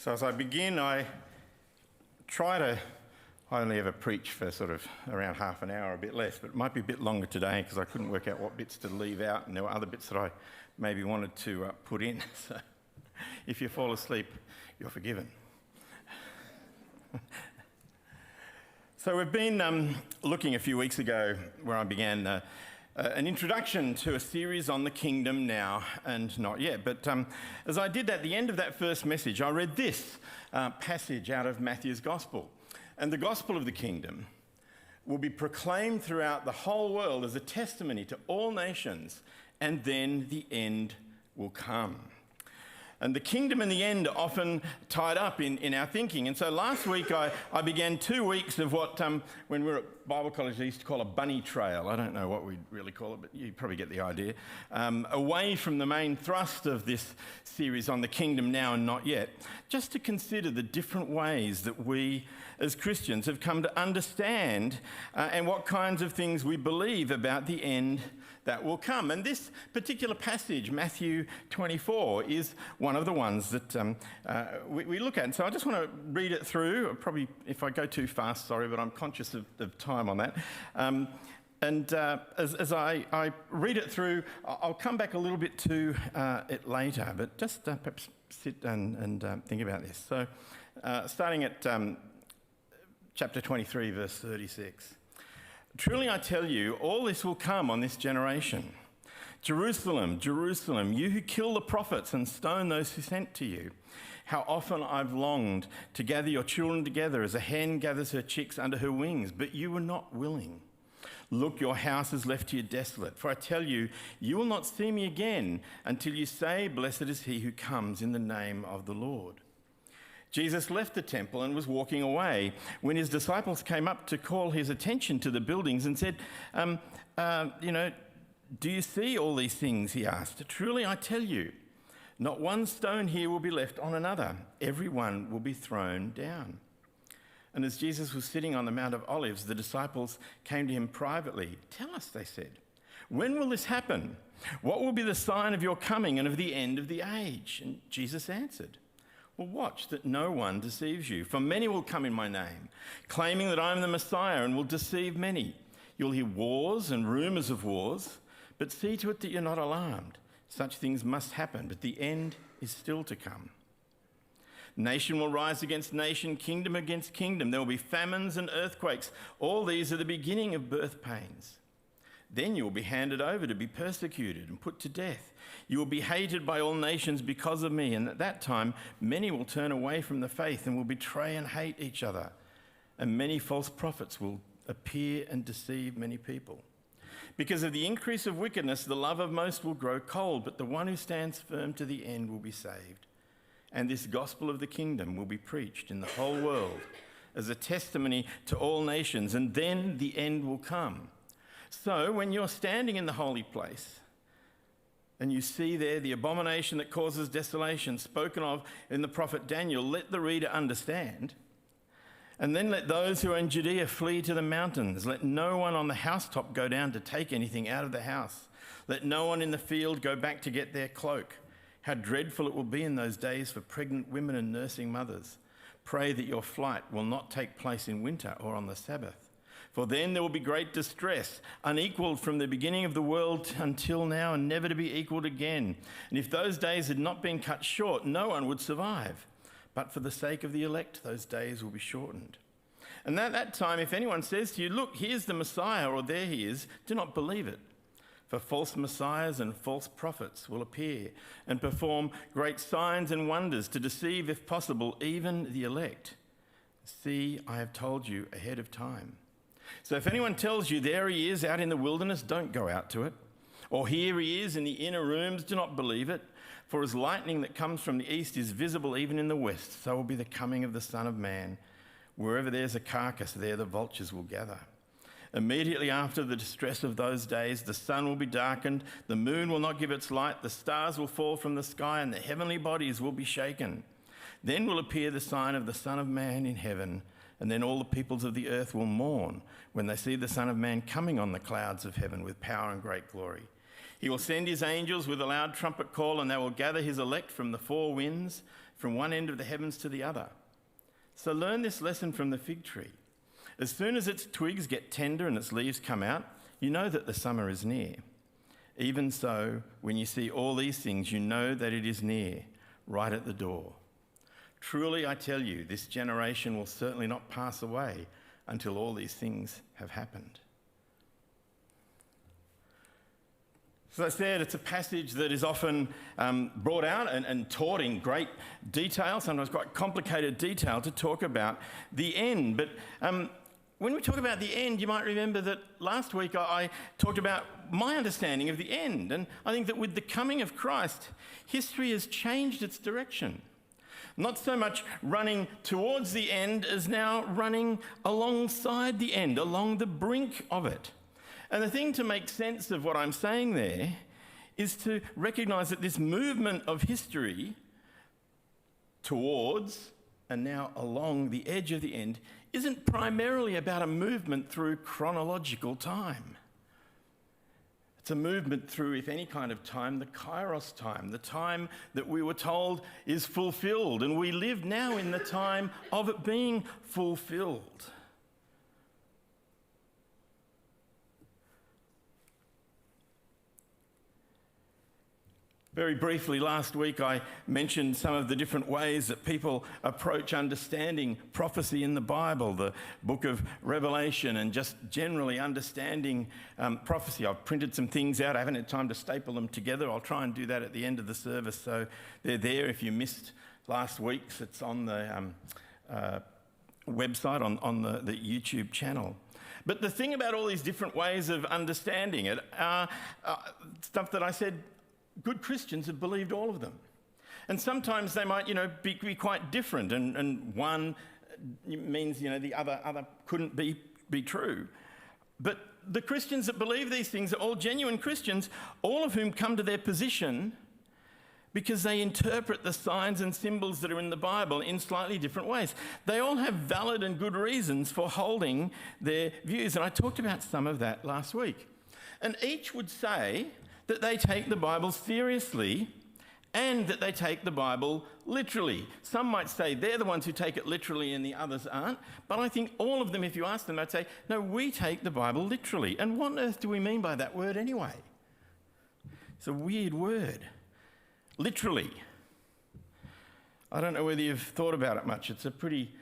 So as I begin, I only ever preach for sort of around half an hour, a bit less, but it might be a bit longer today because I couldn't work out what bits to leave out, and there were other bits that I maybe wanted to put in. So if you fall asleep, you're forgiven. So we've been looking a few weeks ago where I began an introduction to a series on the kingdom now and not yet. But as I did at the end of that first message, I read this passage out of Matthew's Gospel. And the gospel of the kingdom will be proclaimed throughout the whole world as a testimony to all nations, and then the end will come. And the kingdom and the end are often tied up in our thinking. And so last week I began 2 weeks of what, when we were at Bible college, they used to call a bunny trail. I don't know what we'd really call it, but you probably get the idea. Away from the main thrust of this series on the kingdom now and not yet, just to consider the different ways that we as Christians have come to understand and what kinds of things we believe about the end that will come. And this particular passage, Matthew 24, is one of the ones that we look at. And so I just want to read it through. Probably, if I go too fast, sorry, but I'm conscious of time on that. As I read it through, I'll come back a little bit to it later, but just perhaps sit and think about this. So starting at chapter 23, verse 36. Truly I tell you, all this will come on this generation. Jerusalem, Jerusalem, you who kill the prophets and stone those who sent to you. How often I've longed to gather your children together as a hen gathers her chicks under her wings, but you were not willing. Look, your house is left to you desolate. For I tell you, you will not see me again until you say, blessed is he who comes in the name of the Lord. Jesus left the temple and was walking away when his disciples came up to call his attention to the buildings and said, do you see all these things, he asked. Truly, I tell you, not one stone here will be left on another. Every one will be thrown down. And as Jesus was sitting on the Mount of Olives, the disciples came to him privately. Tell us, they said, when will this happen? What will be the sign of your coming and of the end of the age? And Jesus answered, well, watch that no one deceives you, for many will come in my name, claiming that I am the Messiah, and will deceive many. You'll hear wars and rumours of wars, but see to it that you're not alarmed. Such things must happen, but the end is still to come. Nation will rise against nation, kingdom against kingdom. There will be famines and earthquakes. All these are the beginning of birth pains. Then you will be handed over to be persecuted and put to death. You will be hated by all nations because of me, and at that time many will turn away from the faith and will betray and hate each other. And many false prophets will appear and deceive many people. Because of the increase of wickedness, the love of most will grow cold, but the one who stands firm to the end will be saved. And this gospel of the kingdom will be preached in the whole world as a testimony to all nations, and then the end will come. So when you're standing in the holy place and you see there the abomination that causes desolation spoken of in the prophet Daniel, let the reader understand. And then let those who are in Judea flee to the mountains. Let no one on the housetop go down to take anything out of the house. Let no one in the field go back to get their cloak. How dreadful it will be in those days for pregnant women and nursing mothers. Pray that your flight will not take place in winter or on the Sabbath. For then there will be great distress, unequaled from the beginning of the world until now, and never to be equaled again. And if those days had not been cut short, no one would survive. But for the sake of the elect, those days will be shortened. And at that time, if anyone says to you, look, here's the Messiah, or there he is, do not believe it. For false messiahs and false prophets will appear and perform great signs and wonders to deceive, if possible, even the elect. See, I have told you ahead of time. So if anyone tells you, there he is out in the wilderness, don't go out to it. Or here he is in the inner rooms, do not believe it. For as lightning that comes from the east is visible even in the west, so will be the coming of the Son of Man. Wherever there's a carcass, there the vultures will gather. Immediately after the distress of those days, the sun will be darkened, the moon will not give its light, the stars will fall from the sky, and the heavenly bodies will be shaken. Then will appear the sign of the Son of Man in heaven, and then all the peoples of the earth will mourn when they see the Son of Man coming on the clouds of heaven with power and great glory. He will send his angels with a loud trumpet call, and they will gather his elect from the four winds from one end of the heavens to the other. So learn this lesson from the fig tree. As soon as its twigs get tender and its leaves come out, you know that the summer is near. Even so, when you see all these things, you know that it is near, right at the door. Truly, I tell you, this generation will certainly not pass away until all these things have happened. As I said, it's a passage that is often brought out and taught in great detail, sometimes quite complicated detail, to talk about the end. But when we talk about the end, you might remember that last week I talked about my understanding of the end. And I think that with the coming of Christ, history has changed its direction. Not so much running towards the end as now running alongside the end, along the brink of it. And the thing to make sense of what I'm saying there is to recognise that this movement of history towards and now along the edge of the end isn't primarily about a movement through chronological time. It's a movement through, if any kind of time, the kairos time, the time that we were told is fulfilled, and we live now in the time of it being fulfilled. Very briefly, last week I mentioned some of the different ways that people approach understanding prophecy in the Bible, the book of Revelation, and just generally understanding prophecy. I've printed some things out. I haven't had time to staple them together. I'll try and do that at the end of the service, so they're there. If you missed last week's, it's on the website, on the YouTube channel. But the thing about all these different ways of understanding it are stuff that I said good Christians have believed all of them. And sometimes they might, be quite different, and one means, the other couldn't be true. But the Christians that believe these things are all genuine Christians, all of whom come to their position because they interpret the signs and symbols that are in the Bible in slightly different ways. They all have valid and good reasons for holding their views, and I talked about some of that last week. And each would say that they take the Bible seriously and that they take the Bible literally. Some might say they're the ones who take it literally and the others aren't, but I think all of them, if you ask them, they'd say, no, we take the Bible literally. And what on earth do we mean by that word anyway? It's a weird word. Literally. I don't know whether you've thought about it much. It's a pretty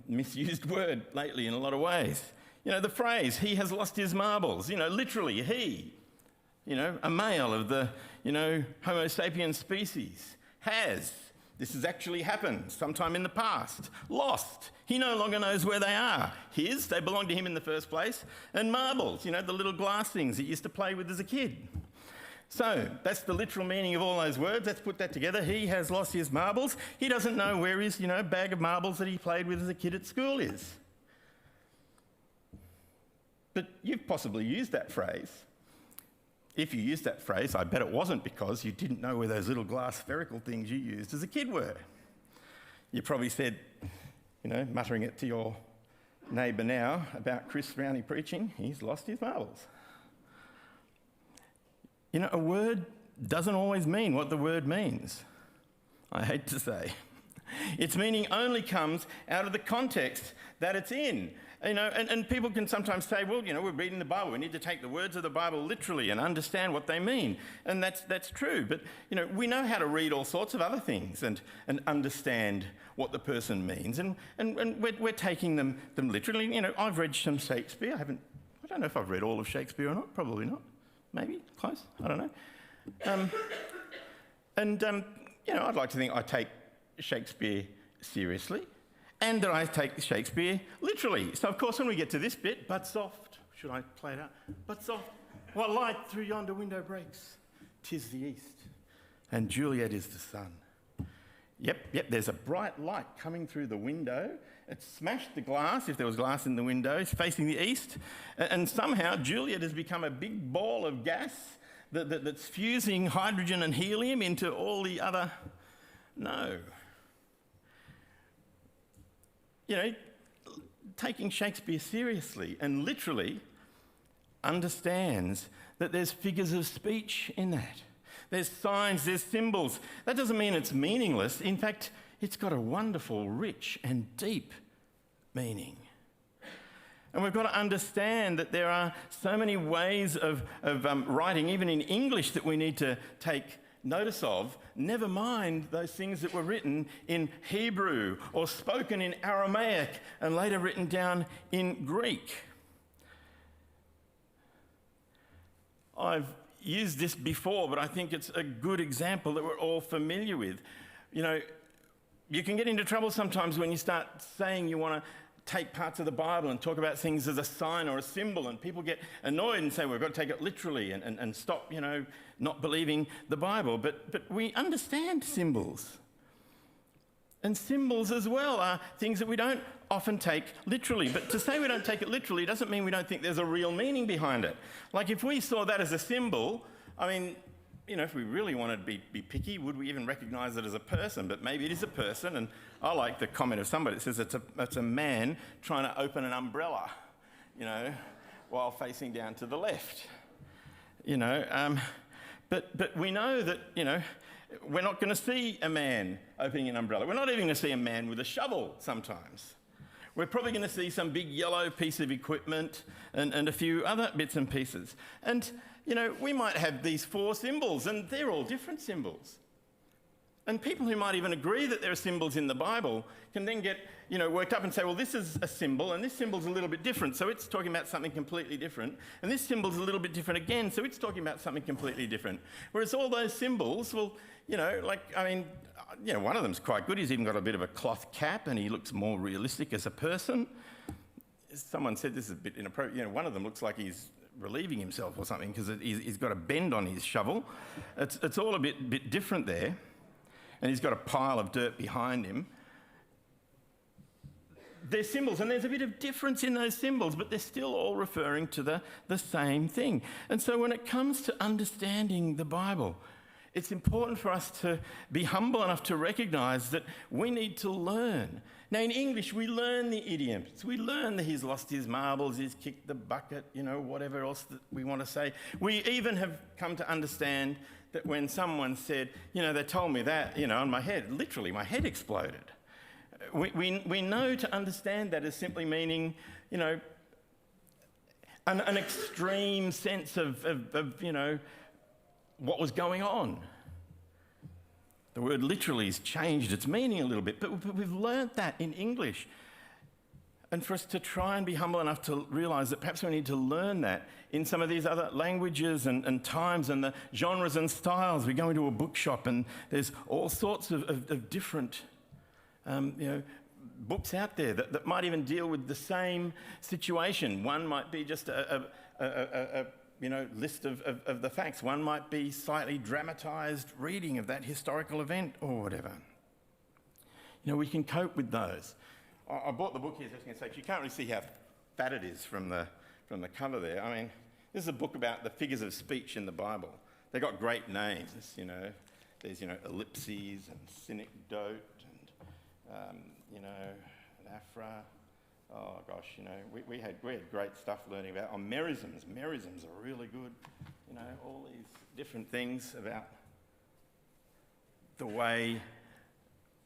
misused word lately in a lot of ways. The phrase, he has lost his marbles, literally, he. A male of the, Homo sapiens species this has actually happened sometime in the past, lost. He no longer knows where they are. They belong to him in the first place. And marbles, the little glass things that you used to play with as a kid. So that's the literal meaning of all those words. Let's put that together. He has lost his marbles. He doesn't know where his, bag of marbles that he played with as a kid at school is. But you've possibly used that phrase. If you used that phrase, I bet it wasn't because you didn't know where those little glass spherical things you used as a kid were. You probably said, muttering it to your neighbour now about Chris Rowney preaching, he's lost his marbles. A word doesn't always mean what the word means, I hate to say. Its meaning only comes out of the context that it's in. And people can sometimes say, well, we're reading the Bible. We need to take the words of the Bible literally and understand what they mean. And that's true. But, we know how to read all sorts of other things and understand what the person means. And we're taking them literally. I've read some Shakespeare. I don't know if I've read all of Shakespeare or not. Probably not. Maybe. Close. I don't know. I'd like to think I take Shakespeare seriously. And that I take Shakespeare literally. So, of course, when we get to this bit, but soft, should I play it out? But soft, what light through yonder window breaks? 'Tis the east, and Juliet is the sun. Yep, there's a bright light coming through the window. It smashed the glass, if there was glass in the window, it's facing the east. And somehow Juliet has become a big ball of gas that's fusing hydrogen and helium into all the other... No. Taking Shakespeare seriously and literally understands that there's figures of speech in that. There's signs, there's symbols. That doesn't mean it's meaningless. In fact, it's got a wonderful, rich and deep meaning. And we've got to understand that there are so many ways of writing, even in English, that we need to take notice of, never mind those things that were written in Hebrew or spoken in Aramaic and later written down in Greek. I've used this before, but I think it's a good example that we're all familiar with. You know, you can get into trouble sometimes when you start saying you want to take parts of the Bible and talk about things as a sign or a symbol, and people get annoyed and say, we've got to take it literally and stop, you know, not believing the Bible. But we understand symbols. And symbols as well are things that we don't often take literally. But to say we don't take it literally doesn't mean we don't think there's a real meaning behind it. Like if we saw that as a symbol, I mean, you know, if we really wanted to be picky, would we even recognise it as a person? But maybe it is a person, and I like the comment of somebody that says it's a man trying to open an umbrella, you know, while facing down to the left. You know, but we know that, you know, we're not going to see a man opening an umbrella. We're not even going to see a man with a shovel sometimes. We're probably going to see some big yellow piece of equipment and a few other bits and pieces. And, you know, we might have these 4 symbols, and they're all different symbols. And people who might even agree that there are symbols in the Bible can then get, you know, worked up and say, well, this is a symbol, and this symbol's a little bit different, so it's talking about something completely different. And this symbol's a little bit different again, so it's talking about something completely different. Whereas all those symbols, well, you know, like, I mean, you know, one of them's quite good. He's even got a bit of a cloth cap, and he looks more realistic as a person. Someone said this is a bit inappropriate. You know, one of them looks like he's relieving himself or something because he's got a bend on his shovel. It's all a bit different there. And he's got a pile of dirt behind him. They're symbols, and there's a bit of difference in those symbols, but they're still all referring to the same thing. And so when it comes to understanding the Bible, it's important for us to be humble enough to recognise that we need to learn. Now, in English, we learn the idioms. We learn that he's lost his marbles, he's kicked the bucket, you know, whatever else that we want to say. We even have come to understand that when someone said, you know, they told me that, you know, on my head, literally my head exploded. We know to understand that as simply meaning, you know, an extreme sense of, you know, what was going on. The word literally has changed its meaning a little bit, but we've learnt that in English. And for us to try and be humble enough to realise that perhaps we need to learn that in some of these other languages and times and the genres and styles. We go into a bookshop and there's all sorts of different you know, books out there that might even deal with the same situation. One might be just a you know, list of the facts. One might be slightly dramatised reading of that historical event or whatever. You know, we can cope with those. I bought the book here, just going to say, you can't really see how fat it is from the cover there. I mean, this is a book about the figures of speech in the Bible. They've got great names, you know. There's, you know, ellipses and synecdoche and, you know, anaphora. Oh gosh, you know, we had great stuff learning about merisms. Merisms are really good. You know, all these different things about the way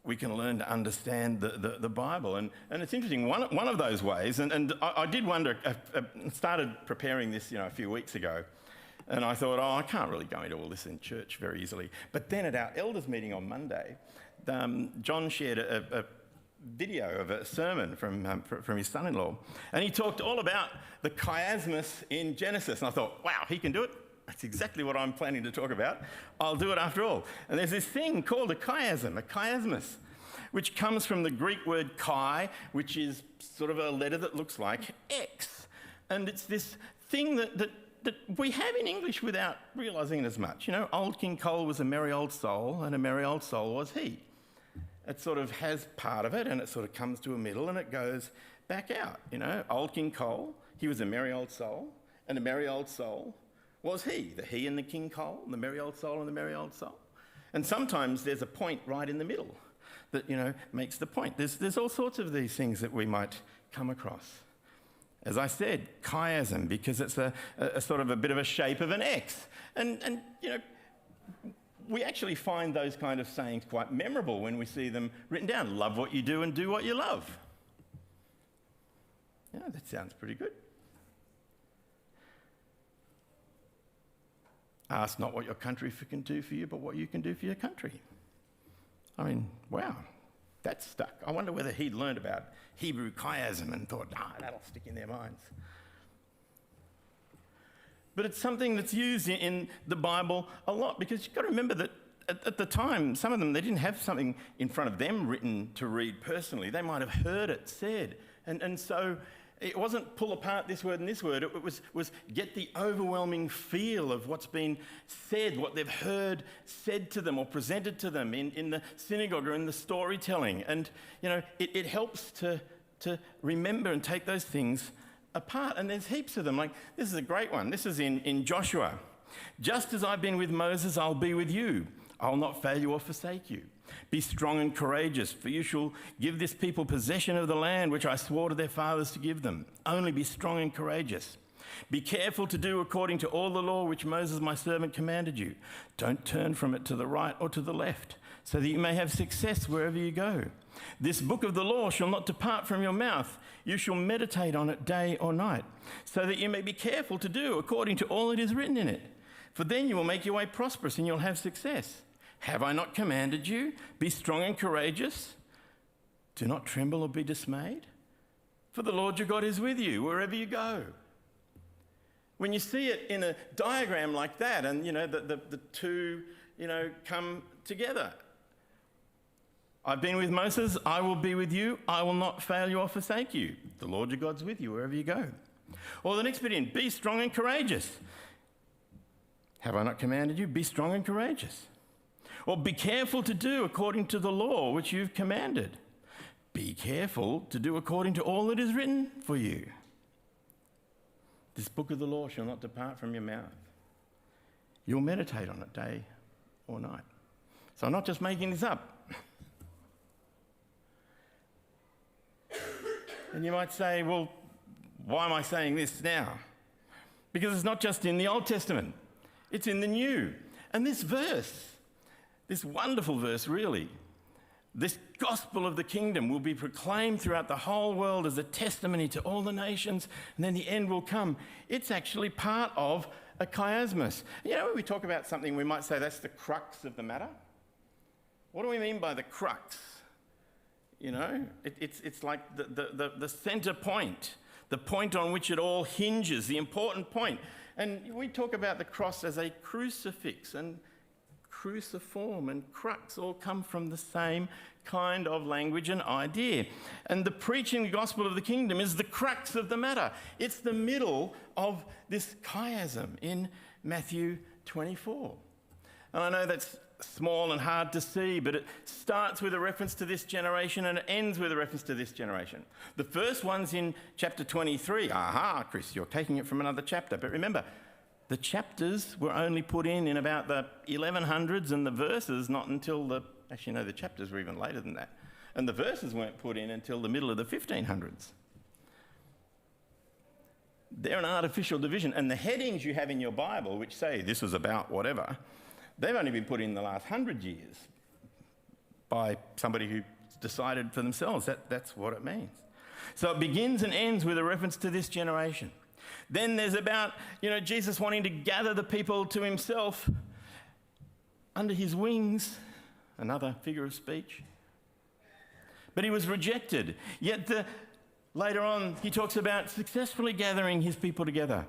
we can learn to understand the Bible. And it's interesting, one of those ways, and I did wonder, I started preparing this, you know, a few weeks ago, and I thought, I can't really go into all this in church very easily. But then at our elders meeting on Monday, John shared a video of a sermon from his son-in-law, and he talked all about the chiasmus in Genesis, and I thought, wow, he can do it. That's exactly what I'm planning to talk about. I'll do it after all. And there's this thing called a chiasmus, which comes from the Greek word chi, which is sort of a letter that looks like X. And it's this thing that we have in English without realising it as much. You know, old King Cole was a merry old soul, and a merry old soul was he. It sort of has part of it, and it sort of comes to a middle, and it goes back out. You know, old King Cole, he was a merry old soul, and a merry old soul was he. The he and the King Cole, and the merry old soul and the merry old soul. And sometimes there's a point right in the middle that, you know, makes the point. There's all sorts of these things that we might come across. As I said, chiasm, because it's a sort of a bit of a shape of an X. And you know, we actually find those kind of sayings quite memorable when we see them written down. Love what you do and do what you love. Yeah, that sounds pretty good. Ask not what your country can do for you, but what you can do for your country. I mean, wow, that stuck. I wonder whether he'd learned about Hebrew chiasm and thought, that'll stick in their minds. But it's something that's used in the Bible a lot, because you've got to remember that at the time, some of them, they didn't have something in front of them written to read personally. They might have heard it said. And so it wasn't pull apart this word and this word. It was get the overwhelming feel of what's been said, what they've heard said to them or presented to them in the synagogue or in the storytelling. And, it helps to remember and take those things apart. And there's heaps of them. Like, this is a great one. This is in Joshua. Just as I've been with Moses, I'll be with you. I'll not fail you or forsake you. Be strong and courageous, for you shall give this people possession of the land which I swore to their fathers to give them. Only be strong and courageous. Be careful to do according to all the law which Moses my servant commanded you. Don't turn from it to the right or to the left, so that you may have success wherever you go. This book of the law shall not depart from your mouth. You shall meditate on it day or night, so that you may be careful to do according to all that is written in it. For then you will make your way prosperous and you'll have success. Have I not commanded you? Be strong and courageous. Do not tremble or be dismayed, for the Lord your God is with you wherever you go. When you see it in a diagram like that, and the two come together. I've been with Moses, I will be with you, I will not fail you or forsake you. The Lord your God's with you wherever you go. Or the next bit in, be strong and courageous. Have I not commanded you? Be strong and courageous. Or be careful to do according to the law which you've commanded. Be careful to do according to all that is written for you. This book of the law shall not depart from your mouth. You'll meditate on it day or night. So I'm not just making this up. And you might say, well, why am I saying this now? Because it's not just in the Old Testament, it's in the New. And this verse, this wonderful verse really, this gospel of the kingdom will be proclaimed throughout the whole world as a testimony to all the nations, and then the end will come. It's actually part of a chiasmus. When we talk about something, we might say that's the crux of the matter. What do we mean by the crux? It's like the center point, the point on which it all hinges, the important point. And we talk about the cross as a crucifix, and cruciform and crux all come from the same kind of language and idea. And the preaching the gospel of the kingdom is the crux of the matter. It's the middle of this chiasm in Matthew 24. And I know that's small and hard to see, but it starts with a reference to this generation and it ends with a reference to this generation. The first one's in chapter 23. Aha, Chris, you're taking it from another chapter. But remember, the chapters were only put in about the 1100s, and the verses not until the chapters were even later than that. And the verses weren't put in until the middle of the 1500s. They're an artificial division. And the headings you have in your Bible, which say this is about whatever, they've only been put in the last 100 years by somebody who decided for themselves that's what it means. So it begins and ends with a reference to this generation. Then there's about, Jesus wanting to gather the people to himself under his wings, another figure of speech. But he was rejected. Yet later on, he talks about successfully gathering his people together.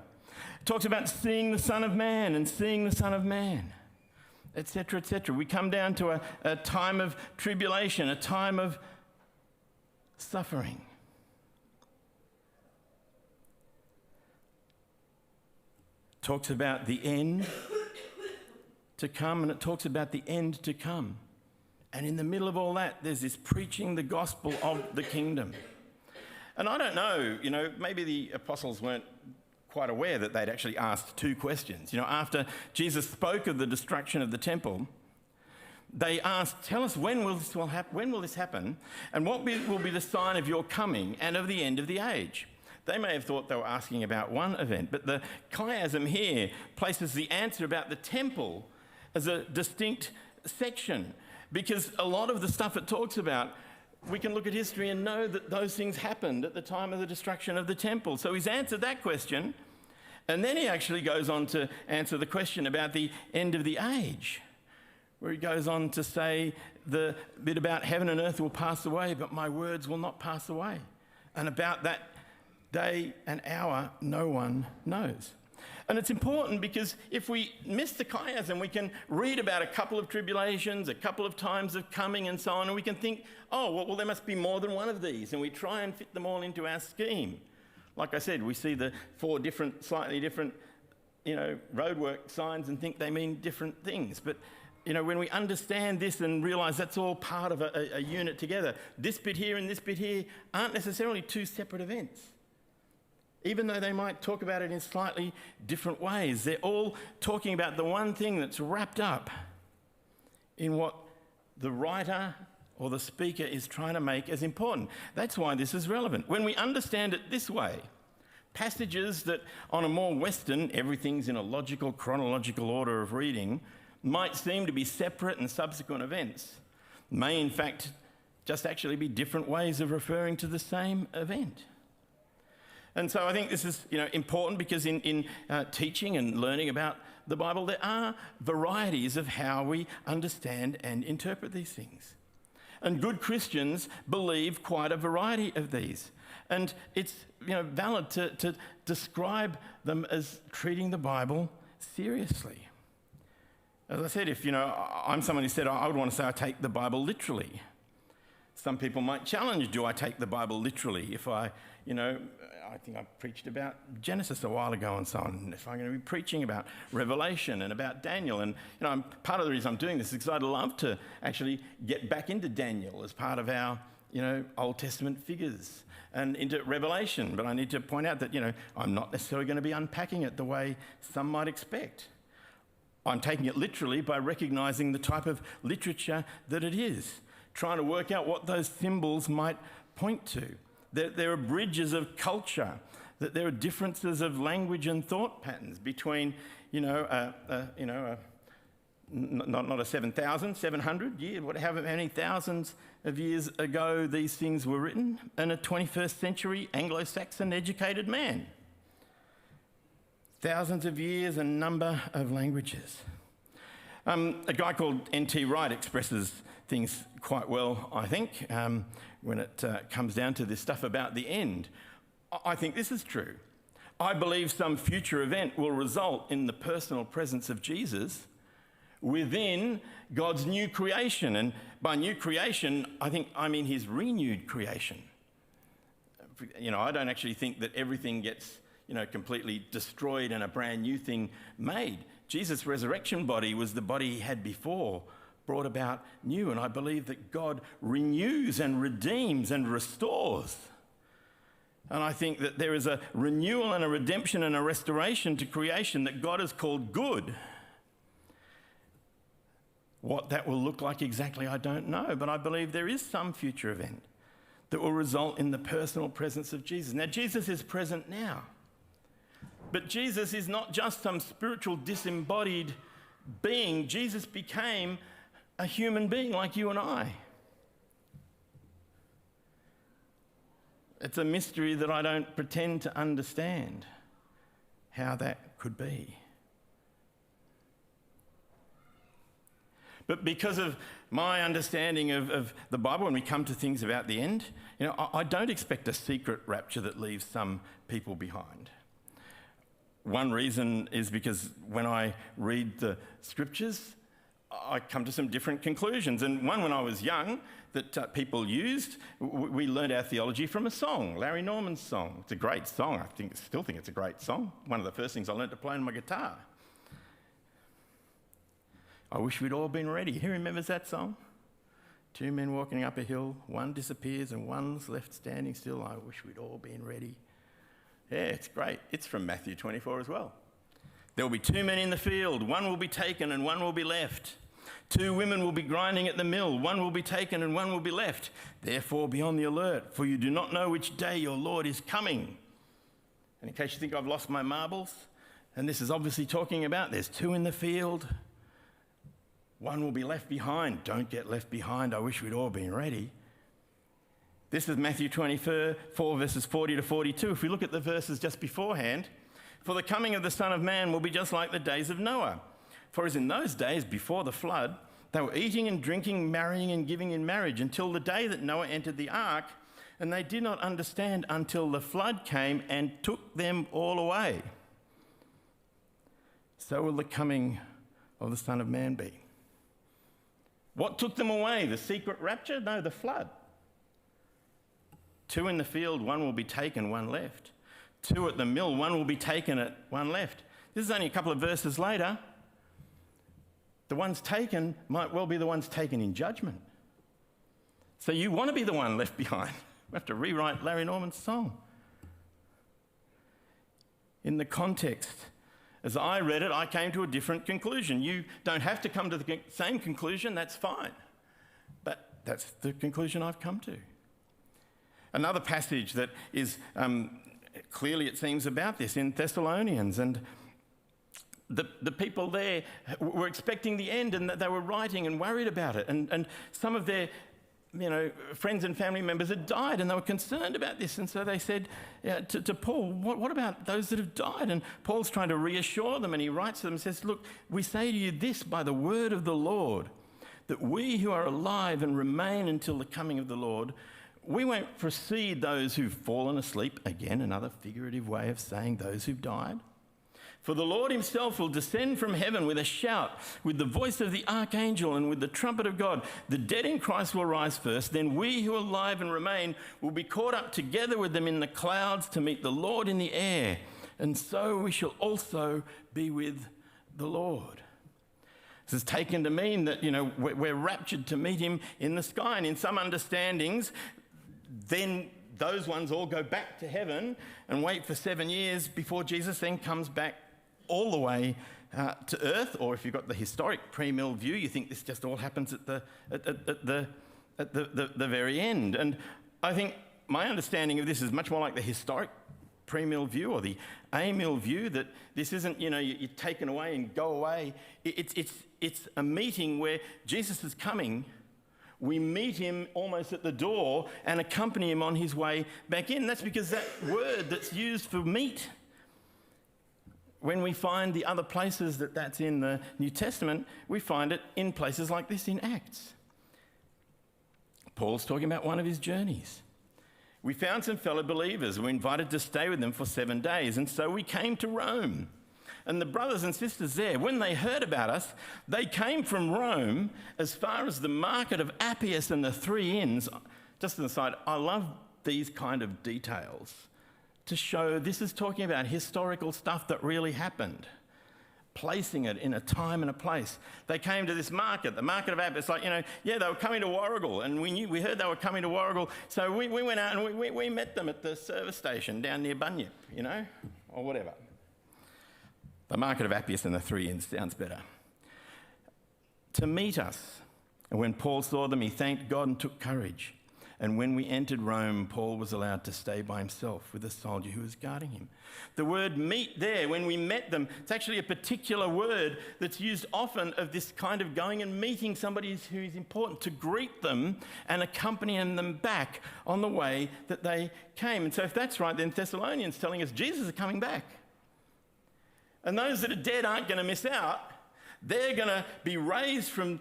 He talks about seeing the Son of Man and seeing the Son of Man, etc., etc. We come down to a time of tribulation, a time of suffering. Talks about the end to come, and it talks about the end to come. And in the middle of all that, there's this preaching the gospel of the kingdom. And I don't know, maybe the apostles weren't quite aware that they'd actually asked two questions. After Jesus spoke of the destruction of the temple, they asked, tell us when will this happen, and what will be the sign of your coming and of the end of the age? They may have thought they were asking about one event, but the chiasm here places the answer about the temple as a distinct section, because a lot of the stuff it talks about, we can look at history and know that those things happened at the time of the destruction of the temple. So he's answered that question, and then he actually goes on to answer the question about the end of the age, where he goes on to say the bit about heaven and earth will pass away, but my words will not pass away. And about that day and hour, no one knows. And it's important because if we miss the chiasm, we can read about a couple of tribulations, a couple of times of coming and so on, and we can think, oh, well, there must be more than one of these, and we try and fit them all into our scheme. Like I said, we see the 4 different, slightly different, roadwork signs and think they mean different things. But, when we understand this and realise that's all part of a unit together, this bit here and this bit here aren't necessarily 2 separate events. Even though they might talk about it in slightly different ways, they're all talking about the one thing that's wrapped up in what the writer or the speaker is trying to make as important. That's why this is relevant. When we understand it this way, passages that on a more Western, everything's in a logical, chronological order of reading, might seem to be separate and subsequent events, may in fact just actually be different ways of referring to the same event. And so I think this is important because in teaching and learning about the Bible, there are varieties of how we understand and interpret these things. And good Christians believe quite a variety of these. And it's valid to describe them as treating the Bible seriously. As I said, if I'm someone who said I would want to say I take the Bible literally. Some people might challenge, do I take the Bible literally if I think I preached about Genesis a while ago and so on. And if I'm going to be preaching about Revelation and about Daniel, and part of the reason I'm doing this is because I'd love to actually get back into Daniel as part of our Old Testament figures and into Revelation. But I need to point out that I'm not necessarily going to be unpacking it the way some might expect. I'm taking it literally by recognising the type of literature that it is, trying to work out what those symbols might point to. There are bridges of culture, that there are differences of language and thought patterns between, not a 700 year, however many thousands of years ago these things were written, and a 21st century Anglo-Saxon educated man. Thousands of years and number of languages. A guy called N.T. Wright expresses things quite well, I think, when it comes down to this stuff about the end. I think this is true. I believe some future event will result in the personal presence of Jesus within God's new creation. And by new creation, I mean his renewed creation. I don't actually think that everything gets completely destroyed and a brand new thing made. Jesus' resurrection body was the body he had before, brought about new, and I believe that God renews and redeems and restores. And I think that there is a renewal and a redemption and a restoration to creation that God has called good. What that will look like exactly, I don't know, but I believe there is some future event that will result in the personal presence of Jesus. Now, Jesus is present now. But Jesus is not just some spiritual disembodied being. Jesus became a human being like you and I. It's a mystery that I don't pretend to understand how that could be. But because of my understanding of the Bible, when we come to things about the end, I don't expect a secret rapture that leaves some people behind. One reason is because when I read the scriptures, I come to some different conclusions. And one, when I was young, that people used, we learned our theology from a song, Larry Norman's song. It's a great song. I still think it's a great song. One of the first things I learned to play on my guitar. I wish we'd all been ready. Who remembers that song? 2 men walking up a hill, one disappears and one's left standing still. I wish we'd all been ready. Yeah, it's great. It's from Matthew 24 as well. There will be 2 men in the field. One will be taken and one will be left. 2 women will be grinding at the mill. One will be taken and one will be left. Therefore, be on the alert, for you do not know which day your Lord is coming. And in case you think I've lost my marbles, and this is obviously talking about there's 2 in the field. one will be left behind. Don't get left behind. I wish we'd all been ready. This is Matthew 24, verses 40 to 42. If we look at the verses just beforehand, for the coming of the Son of Man will be just like the days of Noah. For as in those days before the flood, they were eating and drinking, marrying and giving in marriage until the day that Noah entered the ark, and they did not understand until the flood came and took them all away. So will the coming of the Son of Man be. What took them away? The secret rapture? No, the flood. 2 in the field, one will be taken, one left. 2 at the mill, one will be taken, at one left. This is only a couple of verses later. The ones taken might well be the ones taken in judgment. So you want to be the one left behind. We have to rewrite Larry Norman's song. In the context, as I read it, I came to a different conclusion. You don't have to come to the same conclusion, that's fine. But that's the conclusion I've come to. Another passage that is clearly, it seems, about this in Thessalonians, and the people there were expecting the end, and they were writing and worried about it. And some of their friends and family members had died, and they were concerned about this. And so they said to Paul, what about those that have died? And Paul's trying to reassure them, and he writes to them and says, look, we say to you this by the word of the Lord, that we who are alive and remain until the coming of the Lord, we won't precede those who've fallen asleep. Again, another figurative way of saying those who've died. For the Lord himself will descend from heaven with a shout, with the voice of the archangel and with the trumpet of God. The dead in Christ will rise first. Then we who are alive and remain will be caught up together with them in the clouds to meet the Lord in the air. And so we shall also be with the Lord. This is taken to mean that, we're raptured to meet him in the sky. And in some understandings, then those ones all go back to heaven and wait for 7 years before Jesus then comes back all the way to earth. Or if you've got the historic pre-mill view, you think this just all happens at the very end. And I think my understanding of this is much more like the historic pre-mill view or the a-mill view, that this isn't, you're taken away and go away. It's a meeting where Jesus is coming. We meet him almost at the door and accompany him on his way back in. That's because that word that's used for meet, when we find the other places that's in the New Testament, we find it in places like this in Acts. Paul's talking about one of his journeys. We found some fellow believers. We were invited to stay with them for 7 days, and so we came to Rome. And the brothers and sisters there, when they heard about us, they came from Rome as far as the market of Appius and the 3 Inns. Just an aside, I love these kind of details to show this is talking about historical stuff that really happened, placing it in a time and a place. They came to this market, the market of Appius. Like, they were coming to Warrigal, and we heard they were coming to Warrigal, so we went out and we met them at the service station down near Bunyip, or whatever. The market of Appius and the 3 Inns sounds better. To meet us. And when Paul saw them, he thanked God and took courage. And when we entered Rome, Paul was allowed to stay by himself with a soldier who was guarding him. The word meet there, when we met them, it's actually a particular word that's used often of this kind of going and meeting somebody who is important, to greet them and accompanying them back on the way that they came. And so if that's right, then Thessalonians telling us Jesus is coming back. And those that are dead aren't going to miss out. They're going to be raised from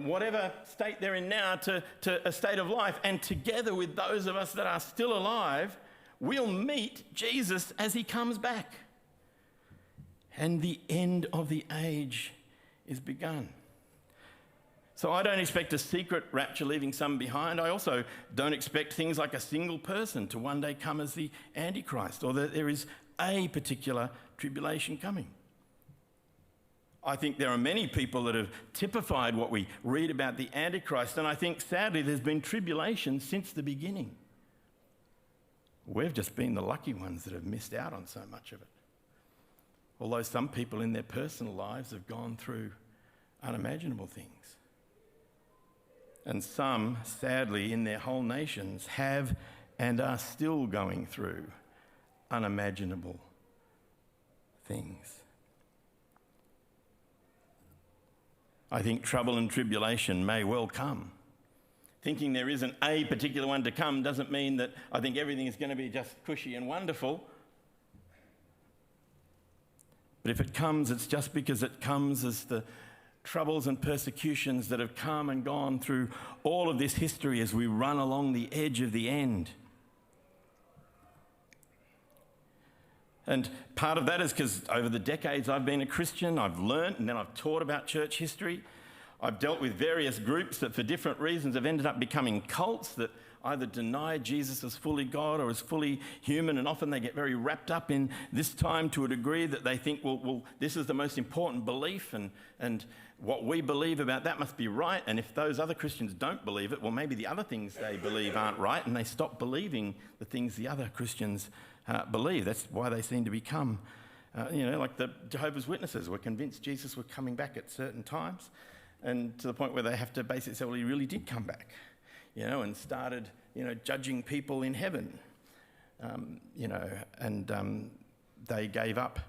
whatever state they're in now to a state of life. And together with those of us that are still alive, we'll meet Jesus as he comes back. And the end of the age is begun. So I don't expect a secret rapture leaving some behind. I also don't expect things like a single person to one day come as the Antichrist, or that there is a particular tribulation coming. I think there are many people that have typified what we read about the Antichrist, and I think sadly there's been tribulation since the beginning. We've just been the lucky ones that have missed out on so much of it. Although some people in their personal lives have gone through unimaginable things. And some, sadly, in their whole nations have and are still going through unimaginable things. I think trouble and tribulation may well come. Thinking there isn't a particular one to come doesn't mean that I think everything is going to be just cushy and wonderful. But if it comes, it's just because it comes as the troubles and persecutions that have come and gone through all of this history as we run along the edge of the end. And part of that is because over the decades I've been a Christian, I've learnt and then I've taught about church history. I've dealt with various groups that for different reasons have ended up becoming cults that either deny Jesus as fully God or as fully human, and often they get very wrapped up in this time to a degree that they think, well, this is the most important belief and what we believe about that must be right, and if those other Christians don't believe it, well, maybe the other things they believe aren't right, and they stop believing the things the other Christians believe. That's why they seem to become, like the Jehovah's Witnesses were convinced Jesus was coming back at certain times, and to the point where they have to basically say, well, he really did come back, and started, judging people in heaven, and they gave up,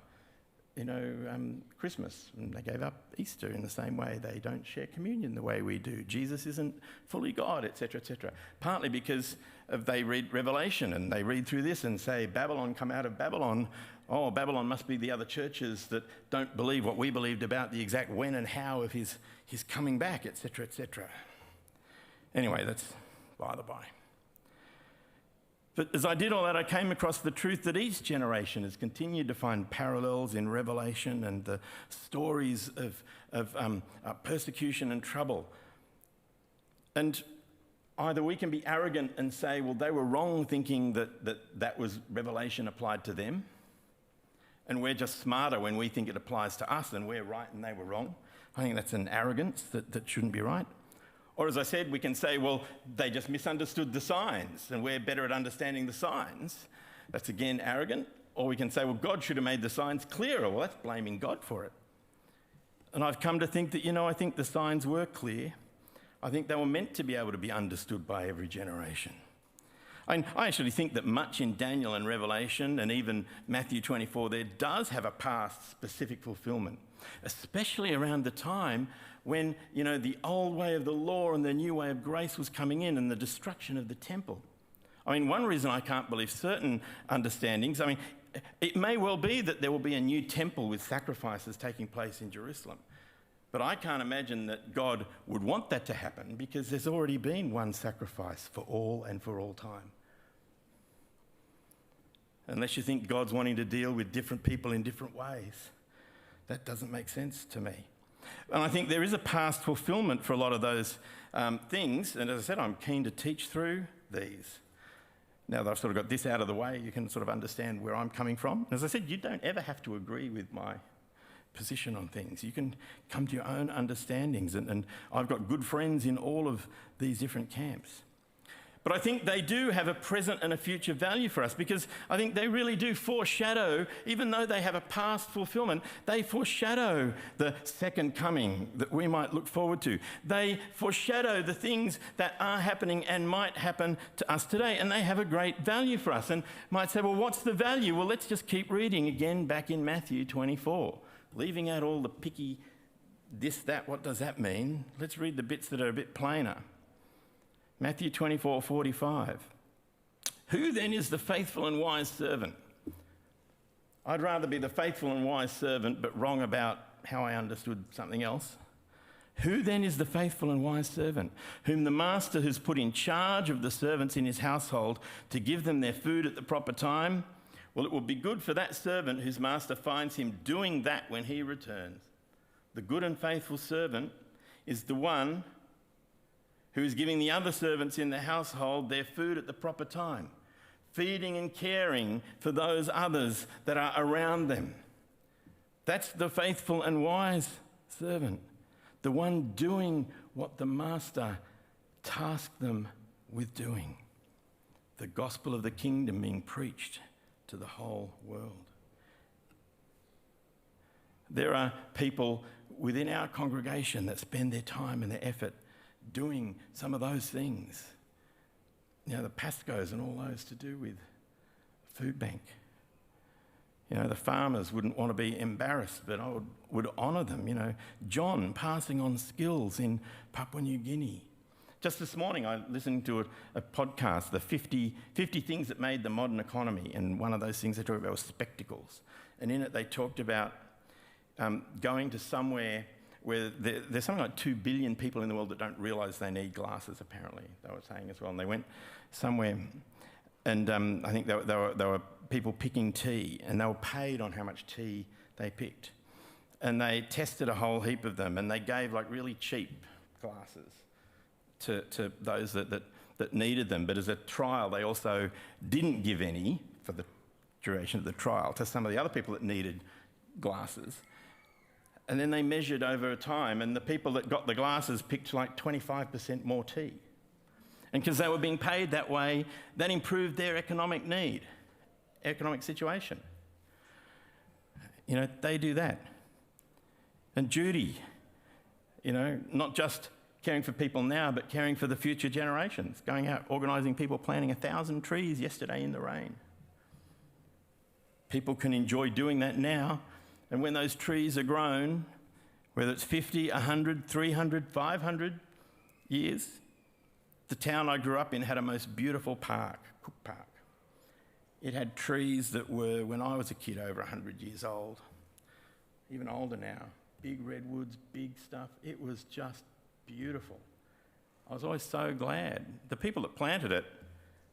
Christmas, and they gave up Easter in the same way. They don't share communion the way we do. Jesus isn't fully God, etc., etc. Partly because they read Revelation and they read through this and say, Babylon come out of Babylon. Oh, Babylon must be the other churches that don't believe what we believed about the exact when and how of his coming back, etc., etc. Anyway, that's by the by. But as I did all that, I came across the truth that each generation has continued to find parallels in Revelation and the stories of persecution and trouble. And either we can be arrogant and say, well, they were wrong thinking that was Revelation applied to them, and we're just smarter when we think it applies to us and we're right and they were wrong. I think that's an arrogance that shouldn't be right. Or as I said, we can say, well, they just misunderstood the signs and we're better at understanding the signs. That's again arrogant. Or we can say, well, God should have made the signs clearer. Well, that's blaming God for it. And I've come to think that, I think the signs were clear. I think they were meant to be able to be understood by every generation. I actually think that much in Daniel and Revelation and even Matthew 24 there does have a past specific fulfillment, especially around the time when, the old way of the law and the new way of grace was coming in and the destruction of the temple. One reason I can't believe certain understandings, it may well be that there will be a new temple with sacrifices taking place in Jerusalem. But I can't imagine that God would want that to happen because there's already been one sacrifice for all and for all time. Unless you think God's wanting to deal with different people in different ways. That doesn't make sense to me. And I think there is a past fulfillment for a lot of those things. And as I said, I'm keen to teach through these. Now that I've sort of got this out of the way, you can sort of understand where I'm coming from. As I said, you don't ever have to agree with my position on things. You can come to your own understandings. And I've got good friends in all of these different camps. But I think they do have a present and a future value for us because I think they really do foreshadow, even though they have a past fulfillment, they foreshadow the second coming that we might look forward to. They foreshadow the things that are happening and might happen to us today, and they have a great value for us. And might say, well, what's the value? Well, let's just keep reading again back in Matthew 24, leaving out all the picky this, that, what does that mean? Let's read the bits that are a bit plainer. Matthew 24:45. Who then is the faithful and wise servant? I'd rather be the faithful and wise servant, but wrong about how I understood something else. Who then is the faithful and wise servant, whom the master has put in charge of the servants in his household to give them their food at the proper time? Well, it will be good for that servant whose master finds him doing that when he returns. The good and faithful servant is the one who is giving the other servants in the household their food at the proper time, feeding and caring for those others that are around them. That's the faithful and wise servant, the one doing what the master tasked them with doing. The gospel of the kingdom being preached to the whole world. There are people within our congregation that spend their time and their effort doing some of those things. The Pascos and all those to do with food bank. The farmers wouldn't want to be embarrassed, but I would honour them. John passing on skills in Papua New Guinea. Just this morning, I listened to a podcast, the 50 things that made the modern economy, and one of those things they talked about was spectacles. And in it, they talked about going to somewhere where there's something like 2 billion people in the world that don't realise they need glasses, apparently, they were saying as well. And they went somewhere, and I think there were people picking tea, and they were paid on how much tea they picked. And they tested a whole heap of them, and they gave like really cheap glasses to those that needed them. But as a trial, they also didn't give any for the duration of the trial to some of the other people that needed glasses. And then they measured over time, and the people that got the glasses picked like 25% more tea. And because they were being paid that way, that improved their economic situation. They do that. And Judy, not just caring for people now, but caring for the future generations, going out, organising people, planting 1,000 trees yesterday in the rain. People can enjoy doing that now, and when those trees are grown, whether it's 50, 100, 300, 500 years, the town I grew up in had a most beautiful park, Cook Park. It had trees that were, when I was a kid, over 100 years old, even older now. Big redwoods, big stuff. It was just beautiful. I was always so glad. The people that planted it,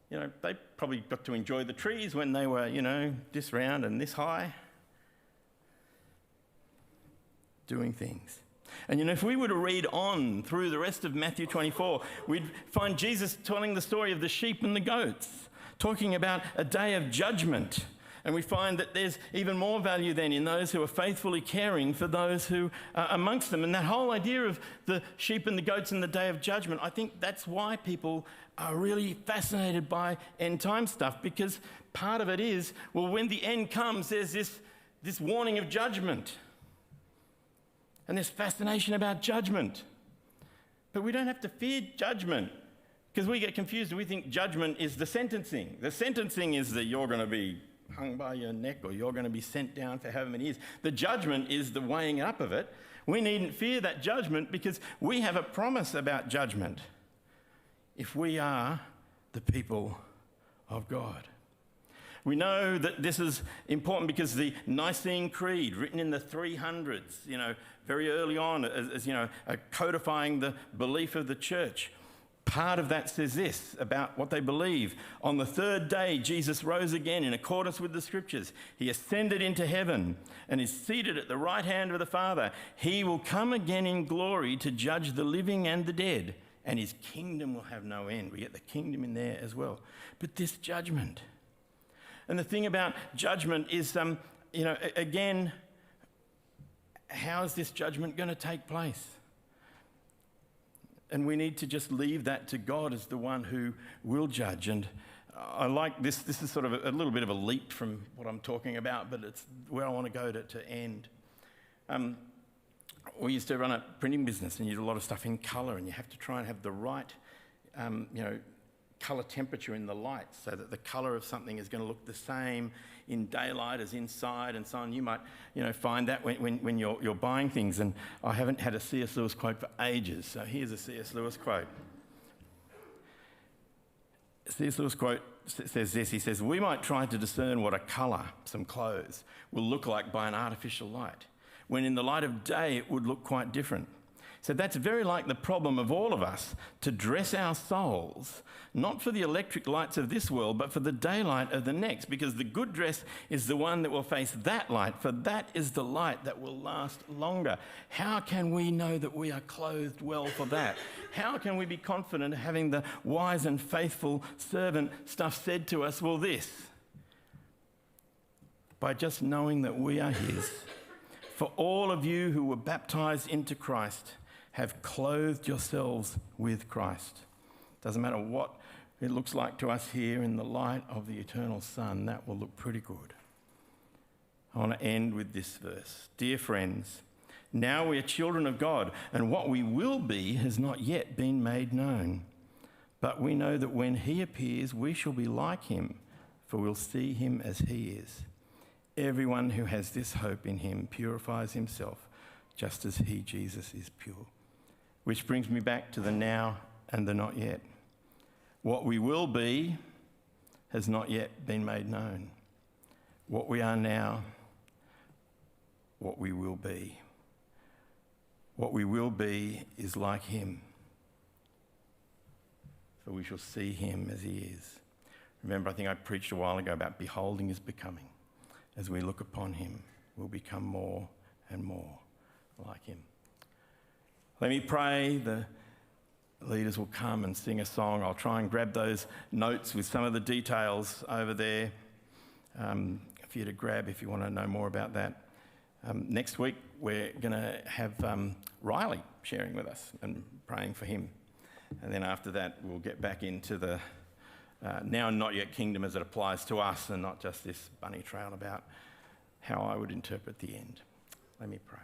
they probably got to enjoy the trees when they were, this round and this high, doing things. And if we were to read on through the rest of Matthew 24, we'd find Jesus telling the story of the sheep and the goats, talking about a day of judgment. And we find that there's even more value then in those who are faithfully caring for those who are amongst them. And that whole idea of the sheep and the goats and the day of judgment, I think that's why people are really fascinated by end time stuff, because part of it is, well, when the end comes, there's this warning of judgment. And there's fascination about judgment. But we don't have to fear judgment, because we get confused. We think judgment is the sentencing. The sentencing is that you're going to be hung by your neck, or you're going to be sent down for however many years. The judgment is the weighing up of it. We needn't fear that judgment, because we have a promise about judgment if we are the people of God. We know that this is important because the Nicene Creed, written in the 300s, very early on, as codifying the belief of the church, part of that says this about what they believe. On the third day, Jesus rose again in accordance with the Scriptures. He ascended into heaven and is seated at the right hand of the Father. He will come again in glory to judge the living and the dead, and his kingdom will have no end. We get the kingdom in there as well. But this judgment. And the thing about judgment is, again, how is this judgment going to take place? And we need to just leave that to God as the one who will judge. And I like this. This is sort of a little bit of a leap from what I'm talking about, but it's where I want to go to end. We used to run a printing business, and you do a lot of stuff in colour, and you have to try and have the right, colour temperature in the light so that the colour of something is going to look the same in daylight as inside and so on. You might, find that when you're buying things. And I haven't had a C.S. Lewis quote for ages, so here's a C.S. Lewis quote. C.S. Lewis quote says this. He says, "We might try to discern what a colour, some clothes, will look like by an artificial light, when in the light of day it would look quite different. So that's very like the problem of all of us, to dress our souls, not for the electric lights of this world, but for the daylight of the next, because the good dress is the one that will face that light, for that is the light that will last longer. How can we know that we are clothed well for that? How can we be confident of having the wise and faithful servant stuff said to us? Well, this, by just knowing that we are his. For all of you who were baptized into Christ have clothed yourselves with Christ." Doesn't matter what it looks like to us here, in the light of the eternal Son, that will look pretty good. I want to end with this verse. "Dear friends, now we are children of God, and what we will be has not yet been made known. But we know that when he appears, we shall be like him, for we'll see him as he is. Everyone who has this hope in him purifies himself just as he, Jesus, is pure. Which brings me back to the now and the not yet. What we will be has not yet been made known. What we are now, what we will be. What we will be is like him, for we shall see him as he is. Remember, I think I preached a while ago about beholding is becoming. As we look upon him, we'll become more and more like him. Let me pray. The leaders will come and sing a song. I'll try and grab those notes with some of the details over there for you to grab if you want to know more about that. Next week, we're going to have Riley sharing with us and praying for him. And then after that, we'll get back into the now and not yet kingdom as it applies to us, and not just this bunny trail about how I would interpret the end. Let me pray.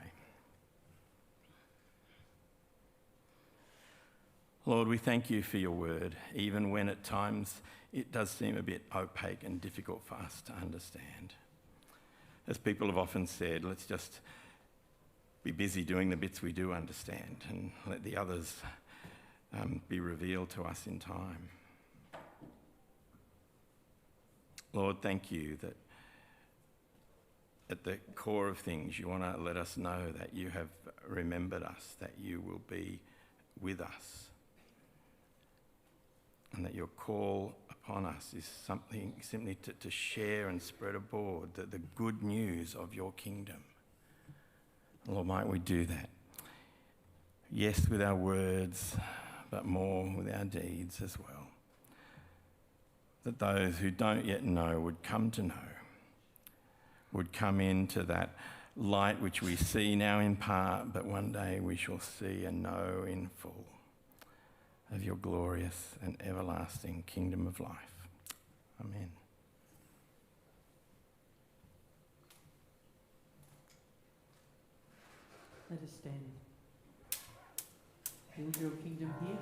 Lord, we thank you for your word, even when at times it does seem a bit opaque and difficult for us to understand. As people have often said, let's just be busy doing the bits we do understand and let the others be revealed to us in time. Lord, thank you that at the core of things you want to let us know that you have remembered us, that you will be with us, and that your call upon us is something simply to share and spread abroad the good news of your kingdom. Lord, might we do that? Yes, with our words, but more with our deeds as well. That those who don't yet know would come to know, would come into that light which we see now in part, but one day we shall see and know in full of your glorious and everlasting kingdom of life. Amen. Let us stand. Build your kingdom here.